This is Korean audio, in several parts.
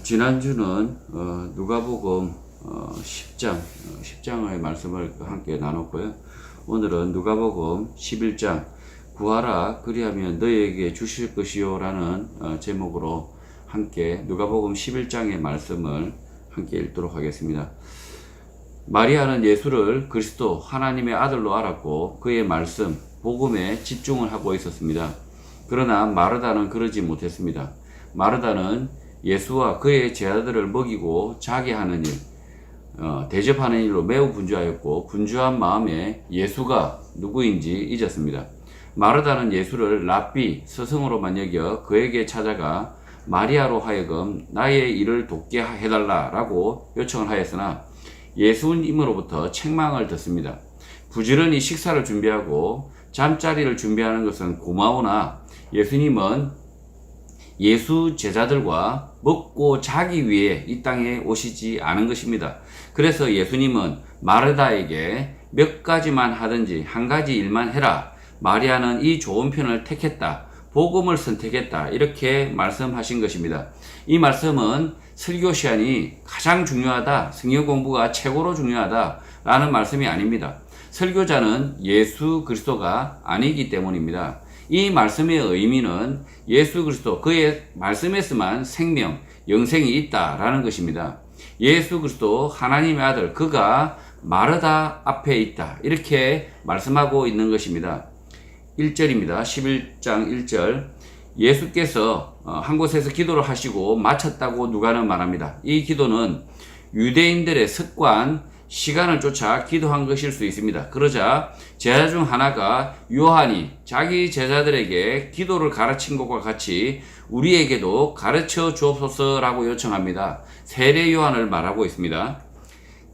지난주는 누가복음 10장의 말씀을 함께 나눴고요. 오늘은 누가복음 11장 구하라 그리하면 너희에게 주실 것이요 라는 제목으로 함께 누가복음 11장의 말씀을 함께 읽도록 하겠습니다. 마리아는 예수를 그리스도 하나님의 아들로 알았고 그의 말씀, 복음에 집중을 하고 있었습니다. 그러나 마르다는 그러지 못했습니다. 마르다는 예수와 그의 제자들을 먹이고 자게 하는 일, 대접하는 일로 매우 분주하였고 분주한 마음에 예수가 누구인지 잊었습니다. 마르다는 예수를 랍비, 스승으로만 여겨 그에게 찾아가 마리아로 하여금 나의 일을 돕게 해달라라고 요청을 하였으나 예수님으로부터 책망을 듣습니다. 부지런히 식사를 준비하고 잠자리를 준비하는 것은 고마우나 예수님은 예수 제자들과 먹고 자기 위해 이 땅에 오시지 않은 것입니다. 그래서 예수님은 마르다에게 몇 가지만 하든지 한 가지 일만 해라. 마리아는 이 좋은 편을 택했다. 복음을 선택했다. 이렇게 말씀하신 것입니다. 이 말씀은 설교 시간이 가장 중요하다. 성경 공부가 최고로 중요하다. 라는 말씀이 아닙니다. 설교자는 예수 그리스도가 아니기 때문입니다. 이 말씀의 의미는 예수 그리스도 그의 말씀에서만 생명, 영생이 있다라는 것입니다. 예수 그리스도 하나님의 아들 그가 마르다 앞에 있다 이렇게 말씀하고 있는 것입니다. 1절입니다. 11장 1절 예수께서 한 곳에서 기도를 하시고 마쳤다고 누가는 말합니다. 이 기도는 유대인들의 습관, 시간을 쫓아 기도한 것일 수 있습니다. 그러자 제자 중 하나가 요한이 자기 제자들에게 기도를 가르친 것과 같이 우리에게도 가르쳐 주옵소서라고 요청합니다. 세례 요한을 말하고 있습니다.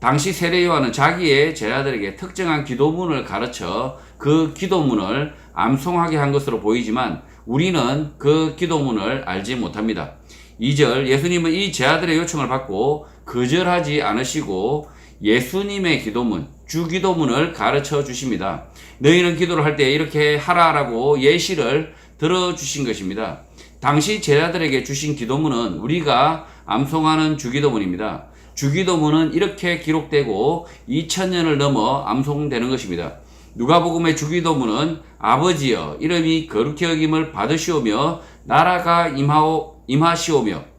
당시 세례 요한은 자기의 제자들에게 특정한 기도문을 가르쳐 그 기도문을 암송하게 한 것으로 보이지만 우리는 그 기도문을 알지 못합니다. 2절 예수님은 이 제자들의 요청을 받고 거절하지 않으시고 예수님의 기도문, 주기도문을 가르쳐 주십니다. 너희는 기도를 할 때 이렇게 하라라고 예시를 들어주신 것입니다. 당시 제자들에게 주신 기도문은 우리가 암송하는 주기도문입니다. 주기도문은 이렇게 기록되고 2000년을 넘어 암송되는 것입니다. 누가복음의 주기도문은 아버지여 이름이 거룩히 여김을 받으시오며 나라가 임하시오며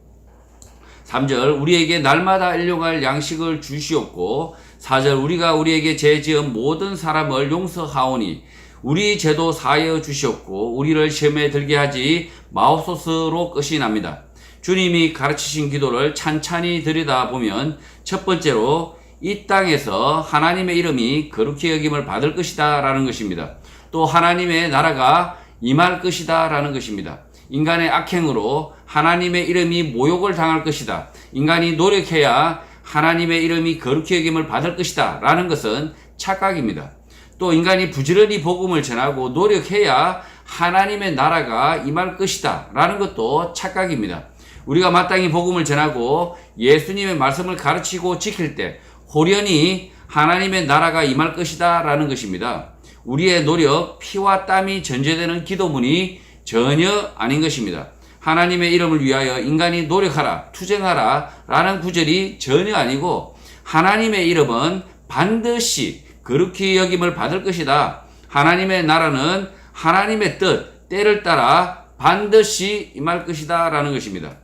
3절 우리에게 날마다 일용할 양식을 주시옵고 4절 우리가 우리에게 죄 지은 모든 사람을 용서하오니 우리 죄도 사하여 주시옵고 우리를 시험에 들게 하지 마옵소서로 끝이 납니다. 주님이 가르치신 기도를 찬찬히 들여다보면 첫 번째로 이 땅에서 하나님의 이름이 거룩히 여김을 받을 것이다 라는 것입니다. 또 하나님의 나라가 임할 것이다 라는 것입니다. 인간의 악행으로 하나님의 이름이 모욕을 당할 것이다. 인간이 노력해야 하나님의 이름이 거룩히 여김을 받을 것이다 라는 것은 착각입니다. 또 인간이 부지런히 복음을 전하고 노력해야 하나님의 나라가 임할 것이다 라는 것도 착각입니다. 우리가 마땅히 복음을 전하고 예수님의 말씀을 가르치고 지킬 때 호련히 하나님의 나라가 임할 것이다 라는 것입니다. 우리의 노력, 피와 땀이 전제되는 기도문이 전혀 아닌 것입니다. 하나님의 이름을 위하여 인간이 노력하라, 투쟁하라 라는 구절이 전혀 아니고 하나님의 이름은 반드시 거룩히 여김을 받을 것이다. 하나님의 나라는 하나님의 뜻, 때를 따라 반드시 임할 것이다 라는 것입니다.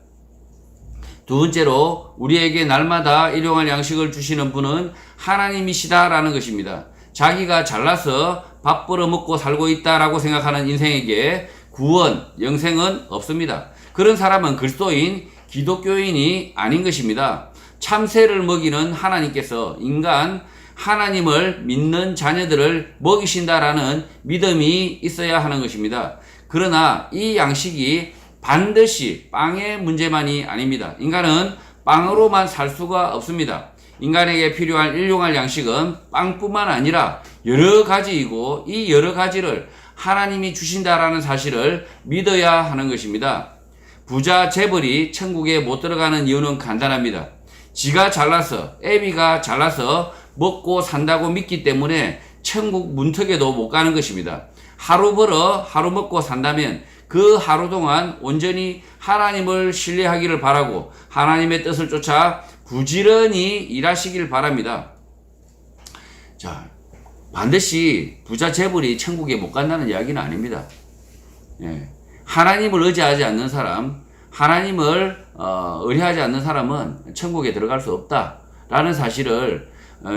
두 번째로 우리에게 날마다 일용할 양식을 주시는 분은 하나님이시다 라는 것입니다. 자기가 잘나서 밥 벌어 먹고 살고 있다라고 생각하는 인생에게 구원, 영생은 없습니다. 그런 사람은 그리스도인, 기독교인이 아닌 것입니다. 참새를 먹이는 하나님께서 인간, 하나님을 믿는 자녀들을 먹이신다라는 믿음이 있어야 하는 것입니다. 그러나 이 양식이 반드시 빵의 문제만이 아닙니다. 인간은 빵으로만 살 수가 없습니다. 인간에게 필요한 일용할 양식은 빵뿐만 아니라 여러 가지이고 이 여러 가지를 하나님이 주신다라는 사실을 믿어야 하는 것입니다. 부자 재벌이 천국에 못 들어가는 이유는 간단합니다. 지가 잘나서 애비가 잘나서 먹고 산다고 믿기 때문에 천국 문턱에도 못 가는 것입니다. 하루 벌어 하루 먹고 산다면 그 하루 동안 온전히 하나님을 신뢰하기를 바라고 하나님의 뜻을 쫓아 부지런히 일하시길 바랍니다. 자, 반드시 부자 재벌이 천국에 못 간다는 이야기는 아닙니다. 예. 하나님을 의지하지 않는 사람, 하나님을 의뢰하지 않는 사람은 천국에 들어갈 수 없다라는 사실을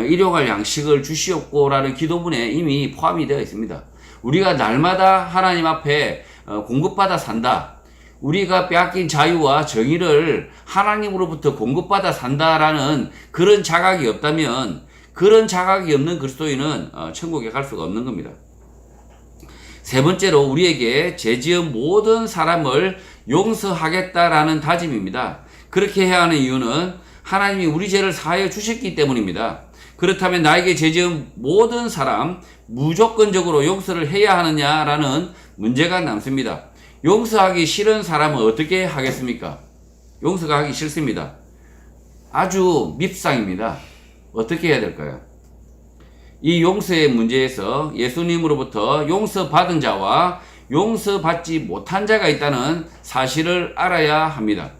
일용할 양식을 주시옵고라는 기도문에 이미 포함이 되어 있습니다. 우리가 날마다 하나님 앞에 공급받아 산다. 우리가 빼앗긴 자유와 정의를 하나님으로부터 공급받아 산다라는 그런 자각이 없다면, 그런 자각이 없는 그리스도인은 천국에 갈 수가 없는 겁니다. 세 번째로 우리에게 죄 지은 모든 사람을 용서하겠다라는 다짐입니다. 그렇게 해야 하는 이유는 하나님이 우리 죄를 사하여 주셨기 때문입니다. 그렇다면 나에게 죄 지은 모든 사람 무조건적으로 용서를 해야 하느냐라는 문제가 남습니다. 용서하기 싫은 사람은 어떻게 하겠습니까? 용서가 하기 싫습니다. 아주 밉상입니다. 어떻게 해야 될까요? 이 용서의 문제에서 예수님으로부터 용서받은 자와 용서받지 못한 자가 있다는 사실을 알아야 합니다.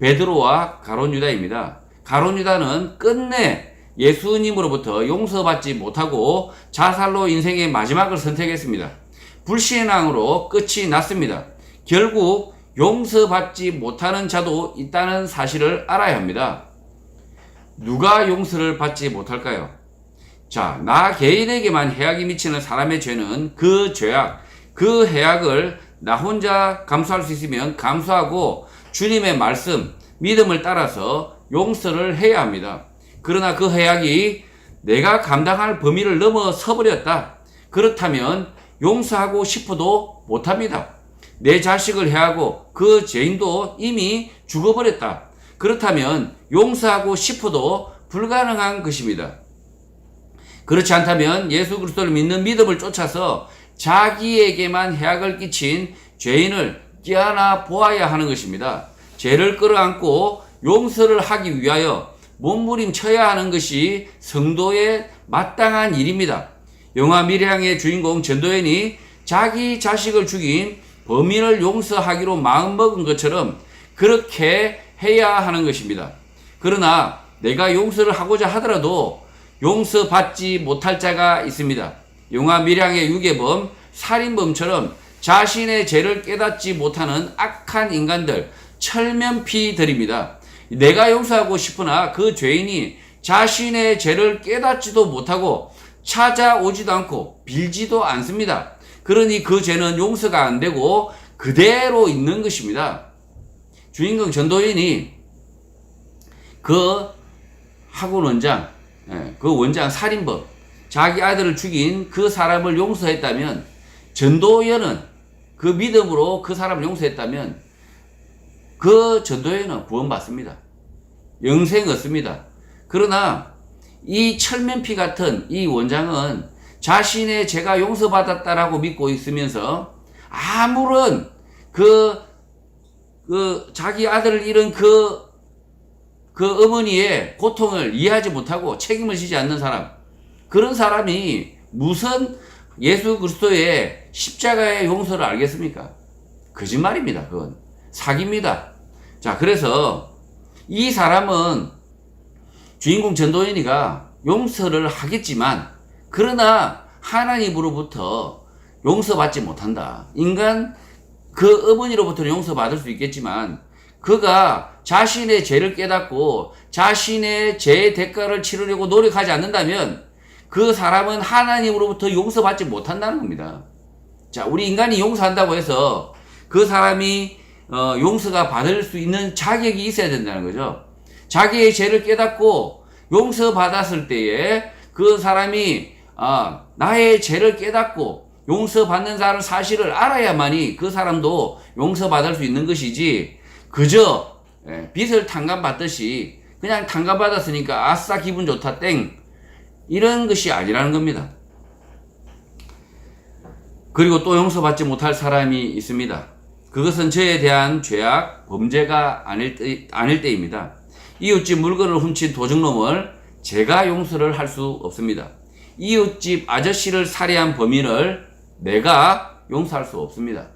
베드로와 가룟 유다입니다. 가룟 유다는 끝내 예수님으로부터 용서받지 못하고 자살로 인생의 마지막을 선택했습니다. 불신앙으로 끝이 났습니다. 결국 용서받지 못하는 자도 있다는 사실을 알아야 합니다. 누가 용서를 받지 못할까요? 자, 나 개인에게만 해악이 미치는 사람의 죄는 그 죄악, 그 해악을 나 혼자 감수할 수 있으면 감수하고 주님의 말씀, 믿음을 따라서 용서를 해야 합니다. 그러나 그 해악이 내가 감당할 범위를 넘어서 버렸다. 그렇다면 용서하고 싶어도 못합니다. 내 자식을 해하고 그 죄인도 이미 죽어버렸다. 그렇다면 용서하고 싶어도 불가능한 것입니다. 그렇지 않다면 예수 그리스도를 믿는 믿음을 쫓아서 자기에게만 해악을 끼친 죄인을 껴안아 보아야 하는 것입니다. 죄를 끌어안고 용서를 하기 위하여 몸부림쳐야 하는 것이 성도의 마땅한 일입니다. 영화 미래향의 주인공 전도연이 자기 자식을 죽인 범인을 용서하기로 마음먹은 것처럼 그렇게 해야 하는 것입니다. 그러나 내가 용서를 하고자 하더라도 용서받지 못할 자가 있습니다. 영화 밀양의 유괴범, 살인범처럼 자신의 죄를 깨닫지 못하는 악한 인간들, 철면피들입니다. 내가 용서하고 싶으나 그 죄인이 자신의 죄를 깨닫지도 못하고 찾아오지도 않고 빌지도 않습니다. 그러니 그 죄는 용서가 안 되고 그대로 있는 것입니다. 주인공 전도연이 그 학원 원장, 그 원장 살인범, 자기 아들을 죽인 그 사람을 용서했다면, 전도연은 그 믿음으로 그 사람을 용서했다면 그 전도연은 구원받습니다. 영생 얻습니다. 그러나 이 철면피 같은 이 원장은 자신의 죄가 용서받았다라고 믿고 있으면서 아무런 자기 아들을 잃은 그 어머니의 고통을 이해하지 못하고 책임을 지지 않는 사람, 그런 사람이 무슨 예수 그리스도의 십자가의 용서를 알겠습니까? 거짓말입니다. 그건 사기입니다. 자, 그래서 이 사람은 주인공 전도연이가 용서를 하겠지만, 그러나 하나님으로부터 용서받지 못한다. 인간 그 어머니로부터는 용서받을 수 있겠지만, 그가 자신의 죄를 깨닫고 자신의 죄의 대가를 치르려고 노력하지 않는다면 그 사람은 하나님으로부터 용서받지 못한다는 겁니다. 자, 우리 인간이 용서한다고 해서 그 사람이 용서가 받을 수 있는 자격이 있어야 된다는 거죠. 자기의 죄를 깨닫고 용서받았을 때에 그 사람이 나의 죄를 깨닫고 용서받는 사실을 알아야만이 그 사람도 용서받을 수 있는 것이지, 그저 빚을 탕감받듯이 그냥 탕감받았으니까 아싸 기분 좋다 땡, 이런 것이 아니라는 겁니다. 그리고 또 용서받지 못할 사람이 있습니다. 그것은 저에 대한 죄악, 범죄가 아닐 때입니다. 이웃집 물건을 훔친 도둑놈을 제가 용서를 할 수 없습니다. 이웃집 아저씨를 살해한 범인을 내가 용서할 수 없습니다.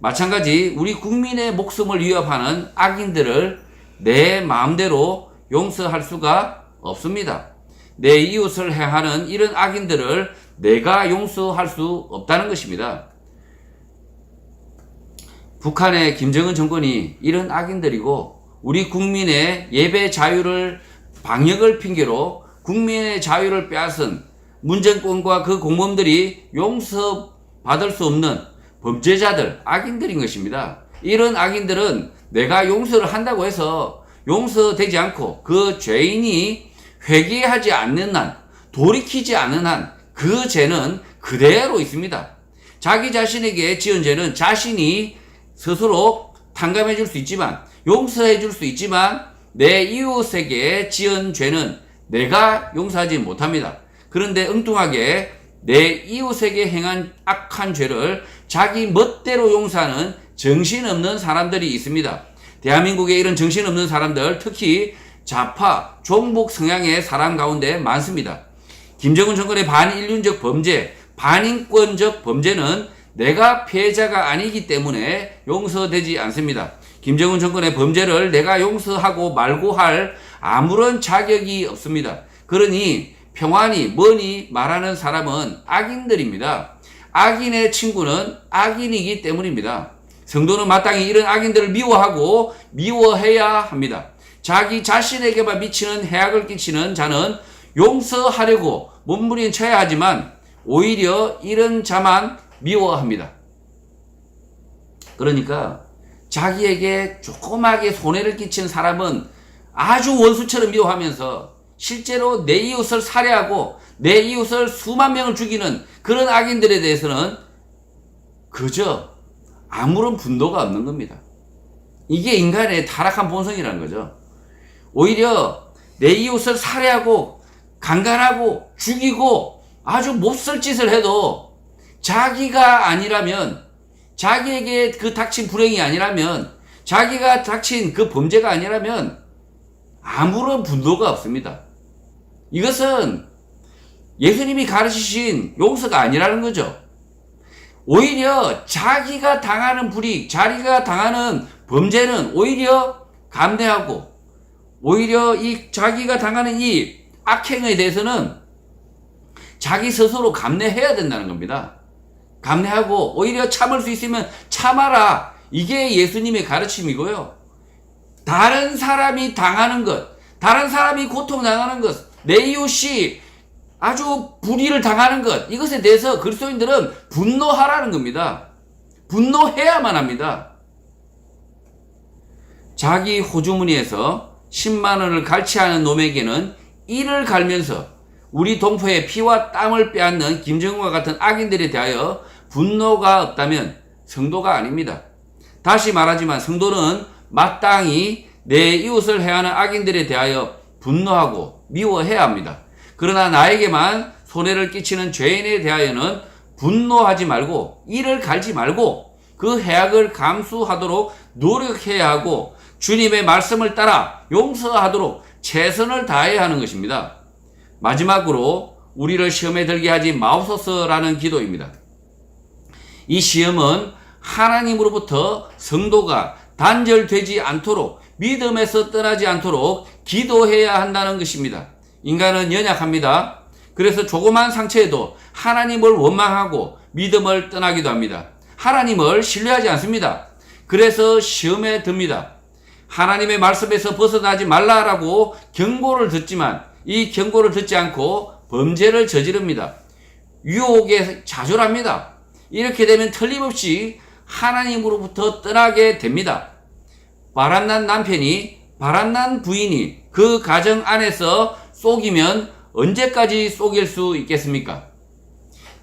마찬가지 우리 국민의 목숨을 위협하는 악인들을 내 마음대로 용서할 수가 없습니다. 내 이웃을 해하는 이런 악인들을 내가 용서할 수 없다는 것입니다. 북한의 김정은 정권이 이런 악인들이고 우리 국민의 예배 자유를 방역을 핑계로 국민의 자유를 빼앗은 문정권과 그 공범들이 용서받을 수 없는 범죄자들, 악인들인 것입니다. 이런 악인들은 내가 용서를 한다고 해서 용서되지 않고 그 죄인이 회개하지 않는 한, 돌이키지 않는 한 그 죄는 그대로 있습니다. 자기 자신에게 지은 죄는 자신이 스스로 탕감해 줄 수 있지만, 용서해 줄 수 있지만 내 이웃에게 지은 죄는 내가 용서하지 못합니다. 그런데 엉뚱하게 내 이웃에게 행한 악한 죄를 자기 멋대로 용서하는 정신없는 사람들이 있습니다. 대한민국에 이런 정신없는 사람들, 특히 좌파, 종북 성향의 사람 가운데 많습니다. 김정은 정권의 반인륜적 범죄, 반인권적 범죄는 내가 피해자가 아니기 때문에 용서되지 않습니다. 김정은 정권의 범죄를 내가 용서하고 말고 할 아무런 자격이 없습니다. 그러니 평안히 뭐니 말하는 사람은 악인들입니다. 악인의 친구는 악인이기 때문입니다. 성도는 마땅히 이런 악인들을 미워하고 미워해야 합니다. 자기 자신에게만 미치는 해악을 끼치는 자는 용서하려고 몸부림쳐야 하지만 오히려 이런 자만 미워합니다. 그러니까 자기에게 조그맣게 손해를 끼친 사람은 아주 원수처럼 미워하면서 실제로 내 이웃을 살해하고 내 이웃을 수만 명을 죽이는 그런 악인들에 대해서는 그저 아무런 분노가 없는 겁니다. 이게 인간의 타락한 본성이라는 거죠. 오히려 내 이웃을 살해하고 강간하고 죽이고 아주 몹쓸 짓을 해도 자기가 아니라면, 자기에게 그 닥친 불행이 아니라면, 자기가 닥친 그 범죄가 아니라면 아무런 분노가 없습니다. 이것은 예수님이 가르치신 용서가 아니라는 거죠. 오히려 자기가 당하는 불이익, 자기가 당하는 범죄는 오히려 감내하고, 오히려 이 자기가 당하는 이 악행에 대해서는 자기 스스로 감내해야 된다는 겁니다. 감내하고 오히려 참을 수 있으면 참아라. 이게 예수님의 가르침이고요. 다른 사람이 당하는 것, 다른 사람이 고통당하는 것, 내 이웃이 아주 불의를 당하는 것, 이것에 대해서 그리스도인들은 분노하라는 겁니다. 분노해야만 합니다. 자기 호주머니에서 10만 원을 갈취하는 놈에게는 이를 갈면서 우리 동포의 피와 땀을 빼앗는 김정은과 같은 악인들에 대하여 분노가 없다면 성도가 아닙니다. 다시 말하지만 성도는 마땅히 내 이웃을 해하는 악인들에 대하여 분노하고 미워해야 합니다. 그러나 나에게만 손해를 끼치는 죄인에 대하여는 분노하지 말고 이를 갈지 말고 그 해악을 감수하도록 노력해야 하고 주님의 말씀을 따라 용서하도록 최선을 다해야 하는 것입니다. 마지막으로 우리를 시험에 들게 하지 마옵소서라는 기도입니다. 이 시험은 하나님으로부터 성도가 단절되지 않도록, 믿음에서 떠나지 않도록 기도해야 한다는 것입니다. 인간은 연약합니다. 그래서 조그만 상처에도 하나님을 원망하고 믿음을 떠나기도 합니다. 하나님을 신뢰하지 않습니다. 그래서 시험에 듭니다. 하나님의 말씀에서 벗어나지 말라라고 경고를 듣지만 이 경고를 듣지 않고 범죄를 저지릅니다. 유혹에 좌절합니다. 이렇게 되면 틀림없이 하나님으로부터 떠나게 됩니다. 바람난 남편이, 바람난 부인이 그 가정 안에서 속이면 언제까지 속일 수 있겠습니까?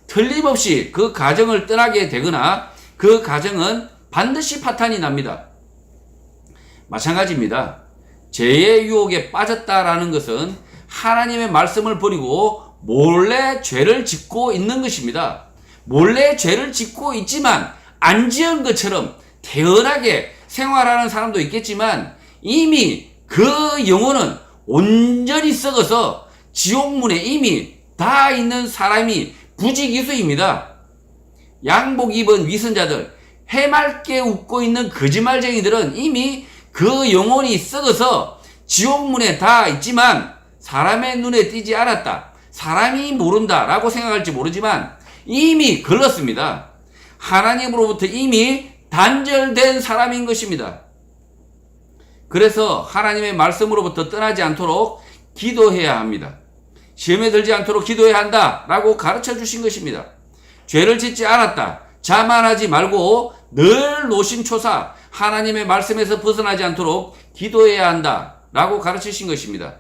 틀림없이 그 가정을 떠나게 되거나 그 가정은 반드시 파탄이 납니다. 마찬가지입니다. 죄의 유혹에 빠졌다라는 것은 하나님의 말씀을 버리고 몰래 죄를 짓고 있는 것입니다. 몰래 죄를 짓고 있지만 안 지은 것처럼 태연하게 생활하는 사람도 있겠지만 이미 그 영혼은 온전히 썩어서 지옥문에 이미 다 있는 사람이 부지기수입니다. 양복 입은 위선자들, 해맑게 웃고 있는 거짓말쟁이들은 이미 그 영혼이 썩어서 지옥문에 다 있지만 사람의 눈에 띄지 않았다. 사람이 모른다 라고 생각할지 모르지만 이미 걸렀습니다. 하나님으로부터 이미 단절된 사람인 것입니다. 그래서 하나님의 말씀으로부터 떠나지 않도록 기도해야 합니다. 시험에 들지 않도록 기도해야 한다 라고 가르쳐 주신 것입니다. 죄를 짓지 않았다. 자만하지 말고 늘 노심초사 하나님의 말씀에서 벗어나지 않도록 기도해야 한다 라고 가르치신 것입니다.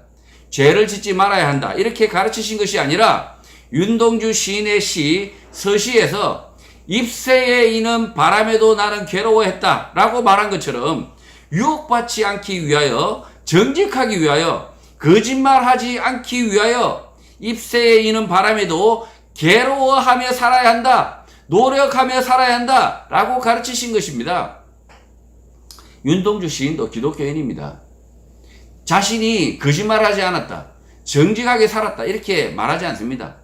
죄를 짓지 말아야 한다 이렇게 가르치신 것이 아니라 윤동주 시인의 시 서시에서 잎새에 이는 바람에도 나는 괴로워했다 라고 말한 것처럼 유혹받지 않기 위하여 정직하기 위하여 거짓말하지 않기 위하여 잎새에 이는 바람에도 괴로워하며 살아야 한다. 노력하며 살아야 한다 라고 가르치신 것입니다. 윤동주 시인도 기독교인입니다. 자신이 거짓말하지 않았다. 정직하게 살았다. 이렇게 말하지 않습니다.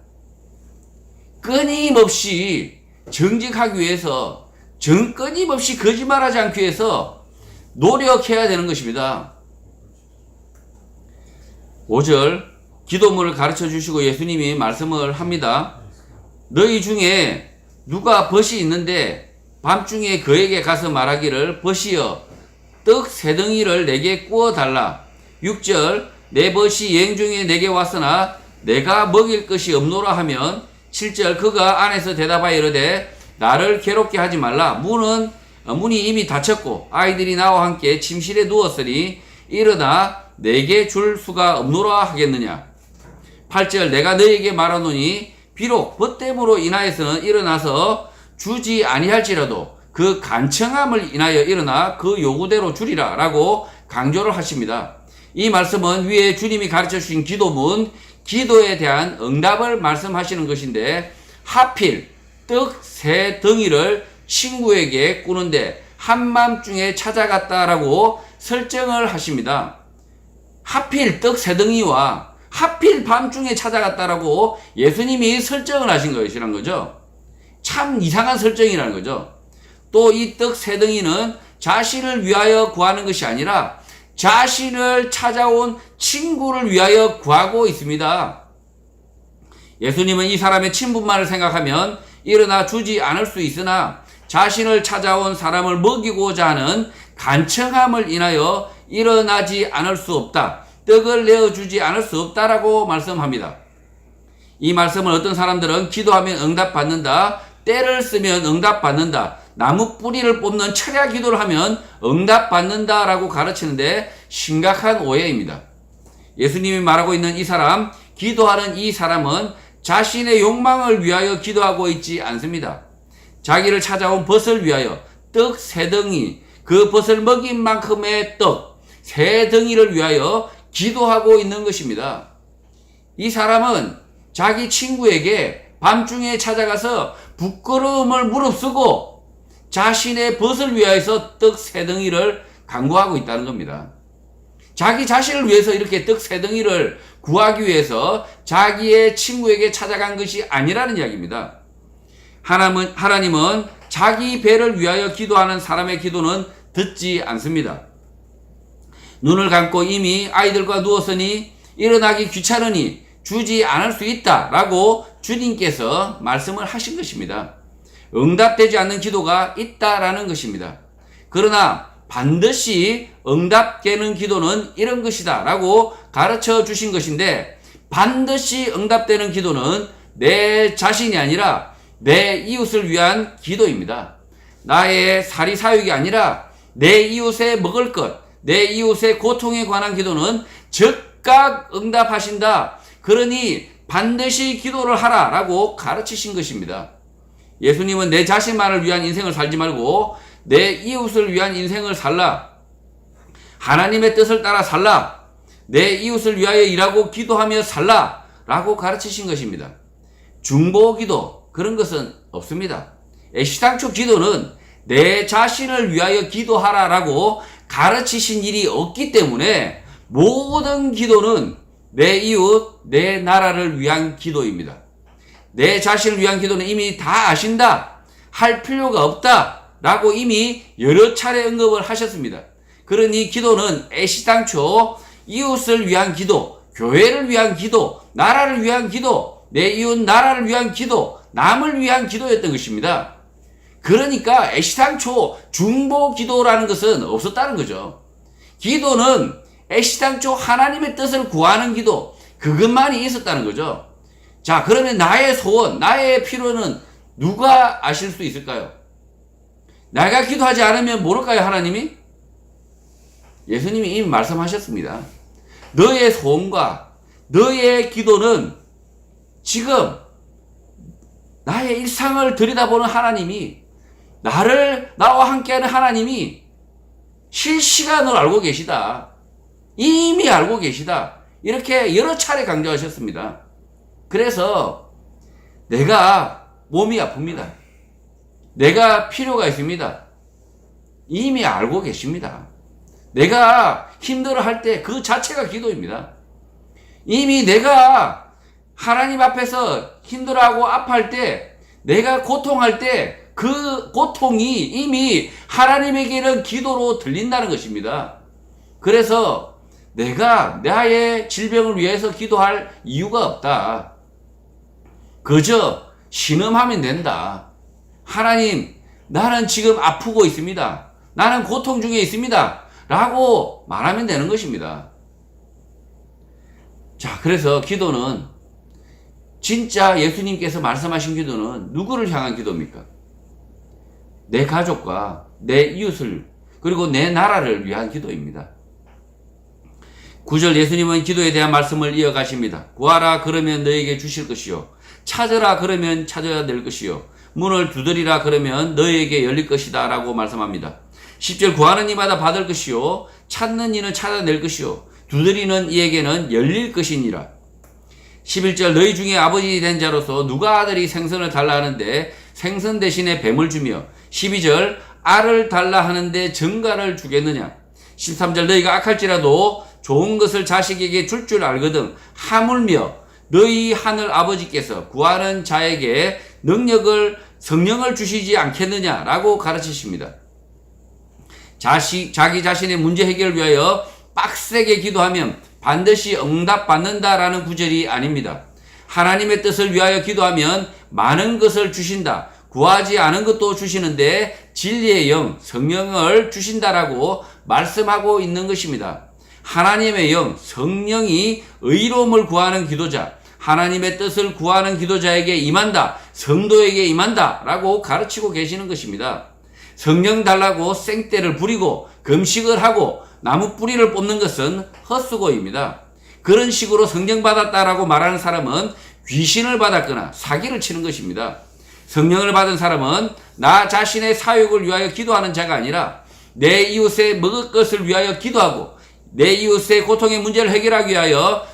끊임없이 정직하기 위해서 끊임없이 거짓말하지 않기 위해서 노력해야 되는 것입니다. 5절 기도문을 가르쳐 주시고 예수님이 말씀을 합니다. 너희 중에 누가 벗이 있는데 밤중에 그에게 가서 말하기를 벗이여 떡 3덩이를 내게 구워 달라. 6절 내 벗이 여행 중에 내게 왔으나 내가 먹일 것이 없노라 하면 7절 그가 안에서 대답하여 이르되 나를 괴롭게 하지 말라. 문이 이미 닫혔고 아이들이 나와 함께 침실에 누웠으니 일어나 내게 줄 수가 없노라 하겠느냐. 8절 내가 너에게 말하노니 비록 벗됨으로 인하여서는 일어나서 주지 아니할지라도 그 간청함을 인하여 일어나 그 요구대로 주리라 라고 강조를 하십니다. 이 말씀은 위에 주님이 가르쳐 주신 기도문 기도에 대한 응답을 말씀하시는 것인데 하필 떡 3덩이를 친구에게 꾸는데 한밤중에 찾아갔다라고 설정을 하십니다. 하필 떡 3덩이와 하필 밤중에 찾아갔다라고 예수님이 설정을 하신 것이란 거죠. 참 이상한 설정이라는 거죠. 또 이 떡 3덩이는 자신을 위하여 구하는 것이 아니라 자신을 찾아온 친구를 위하여 구하고 있습니다. 예수님은 이 사람의 친분만을 생각하면 일어나 주지 않을 수 있으나 자신을 찾아온 사람을 먹이고자 하는 간청함을 인하여 일어나지 않을 수 없다. 떡을 내어주지 않을 수 없다라고 말씀합니다. 이 말씀을 어떤 사람들은 기도하면 응답받는다. 때를 쓰면 응답받는다. 나무 뿌리를 뽑는 철야 기도를 하면 응답받는다라고 가르치는데 심각한 오해입니다. 예수님이 말하고 있는 이 사람, 기도하는 이 사람은 자신의 욕망을 위하여 기도하고 있지 않습니다. 자기를 찾아온 벗을 위하여 떡 3덩이, 그 벗을 먹인 만큼의 떡 3덩이를 위하여 기도하고 있는 것입니다. 이 사람은 자기 친구에게 밤중에 찾아가서 부끄러움을 무릅쓰고 자신의 벗을 위하여서 떡 3덩이를 강구하고 있다는 겁니다. 자기 자신을 위해서 이렇게 떡 3덩이를 구하기 위해서 자기의 친구에게 찾아간 것이 아니라는 이야기입니다. 하나님은 자기 배를 위하여 기도하는 사람의 기도는 듣지 않습니다. 눈을 감고 이미 아이들과 누웠으니 일어나기 귀찮으니 주지 않을 수 있다 라고 주님께서 말씀을 하신 것입니다. 응답되지 않는 기도가 있다라는 것입니다. 그러나 반드시 응답되는 기도는 이런 것이다 라고 가르쳐 주신 것인데 반드시 응답되는 기도는 내 자신이 아니라 내 이웃을 위한 기도입니다. 나의 사리 사욕이 아니라 내 이웃의 먹을 것, 내 이웃의 고통에 관한 기도는 즉각 응답하신다. 그러니 반드시 기도를 하라 라고 가르치신 것입니다. 예수님은 내 자신만을 위한 인생을 살지 말고 내 이웃을 위한 인생을 살라. 하나님의 뜻을 따라 살라. 내 이웃을 위하여 일하고 기도하며 살라 라고 가르치신 것입니다. 중보기도 그런 것은 없습니다. 애시당초 기도는 내 자신을 위하여 기도하라 라고 가르치신 일이 없기 때문에 모든 기도는 내 이웃, 내 나라를 위한 기도입니다. 내 자신을 위한 기도는 이미 다 아신다. 할 필요가 없다. 라고 이미 여러 차례 언급을 하셨습니다. 그러니 기도는 애시당초 이웃을 위한 기도, 교회를 위한 기도, 나라를 위한 기도, 내 이웃 나라를 위한 기도, 남을 위한 기도였던 것입니다. 그러니까 애시당초 중보 기도라는 것은 없었다는 거죠. 기도는 애시당초 하나님의 뜻을 구하는 기도, 그것만이 있었다는 거죠. 자, 그러면 나의 소원, 나의 필요는 누가 아실 수 있을까요? 내가 기도하지 않으면 모를까요, 하나님이? 예수님이 이미 말씀하셨습니다. 너의 소원과 너의 기도는 지금 나의 일상을 들여다보는 하나님이, 나와 함께하는 하나님이 실시간으로 알고 계시다. 이미 알고 계시다. 이렇게 여러 차례 강조하셨습니다. 그래서 내가 몸이 아픕니다. 내가 필요가 있습니다. 이미 알고 계십니다. 내가 힘들어할 때 그 자체가 기도입니다. 이미 내가 하나님 앞에서 힘들어하고 아파할 때, 내가 고통할 때 그 고통이 이미 하나님에게는 기도로 들린다는 것입니다. 그래서 내가 나의 질병을 위해서 기도할 이유가 없다. 그저 신음하면 된다. 하나님, 나는 지금 아프고 있습니다. 나는 고통 중에 있습니다. 라고 말하면 되는 것입니다. 자, 그래서 기도는, 진짜 예수님께서 말씀하신 기도는 누구를 향한 기도입니까? 내 가족과 내 이웃을, 그리고 내 나라를 위한 기도입니다. 9절 예수님은 기도에 대한 말씀을 이어가십니다. 구하라 그러면 너에게 주실 것이요, 찾으라 그러면 찾아야 될 것이요, 문을 두드리라 그러면 너에게 열릴 것이다 라고 말씀합니다. 10절 구하는 이마다 받을 것이요, 찾는 이는 찾아낼 것이요, 두드리는 이에게는 열릴 것이니라. 11절 너희 중에 아버지 된 자로서 누가 아들이 생선을 달라 하는데 생선 대신에 뱀을 주며, 12절 알을 달라 하는데 정갈을 주겠느냐. 13절 너희가 악할지라도 좋은 것을 자식에게 줄 줄 알거든 하물며 너희 하늘 아버지께서 구하는 자에게 성령을 주시지 않겠느냐라고 가르치십니다. 자기 자신의 문제 해결을 위하여 빡세게 기도하면 반드시 응답받는다라는 구절이 아닙니다. 하나님의 뜻을 위하여 기도하면 많은 것을 주신다. 구하지 않은 것도 주시는데 진리의 영, 성령을 주신다라고 말씀하고 있는 것입니다. 하나님의 영, 성령이 의로움을 구하는 기도자, 하나님의 뜻을 구하는 기도자에게 임한다, 성도에게 임한다 라고 가르치고 계시는 것입니다. 성령 달라고 생떼를 부리고 금식을 하고 나무 뿌리를 뽑는 것은 헛수고입니다. 그런 식으로 성령 받았다라고 말하는 사람은 귀신을 받았거나 사기를 치는 것입니다. 성령을 받은 사람은 나 자신의 사욕을 위하여 기도하는 자가 아니라 내 이웃의 먹을 것을 위하여 기도하고 내 이웃의 고통의 문제를 해결하기 위하여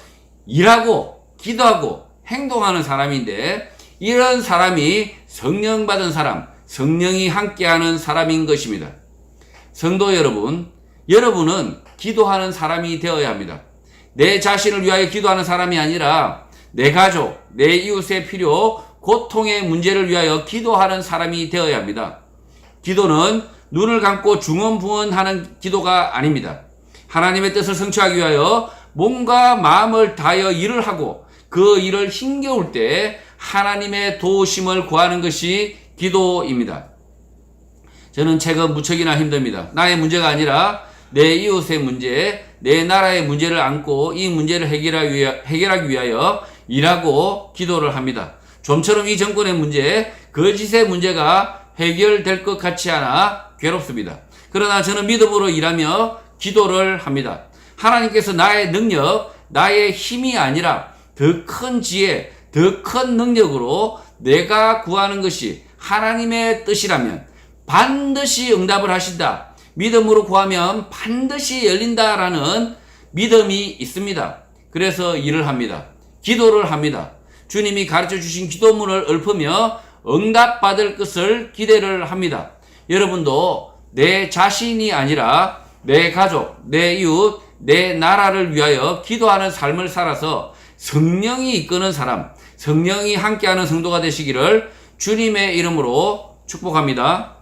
일하고 기도하고 행동하는 사람인데, 이런 사람이 성령 받은 사람, 성령이 함께하는 사람인 것입니다. 성도 여러분, 여러분은 기도하는 사람이 되어야 합니다. 내 자신을 위하여 기도하는 사람이 아니라 내 가족, 내 이웃의 필요, 고통의 문제를 위하여 기도하는 사람이 되어야 합니다. 기도는 눈을 감고 중언부언하는 기도가 아닙니다. 하나님의 뜻을 성취하기 위하여 몸과 마음을 다하여 일을 하고 그 일을 힘겨울 때 하나님의 도우심을 구하는 것이 기도입니다. 저는 최근 무척이나 힘듭니다. 나의 문제가 아니라 내 이웃의 문제, 내 나라의 문제를 안고 이 문제를 해결하기 위하여 일하고 기도를 합니다. 좀처럼 이 정권의 문제, 거짓의 문제가 해결될 것 같지 않아 괴롭습니다. 그러나 저는 믿음으로 일하며 기도를 합니다. 하나님께서 나의 능력, 나의 힘이 아니라 더 큰 지혜, 더 큰 능력으로 내가 구하는 것이 하나님의 뜻이라면 반드시 응답을 하신다. 믿음으로 구하면 반드시 열린다라는 믿음이 있습니다. 그래서 일을 합니다. 기도를 합니다. 주님이 가르쳐 주신 기도문을 읊으며 응답받을 것을 기대를 합니다. 여러분도 내 자신이 아니라 내 가족, 내 이웃, 내 나라를 위하여 기도하는 삶을 살아서 성령이 이끄는 사람, 성령이 함께하는 성도가 되시기를 주님의 이름으로 축복합니다.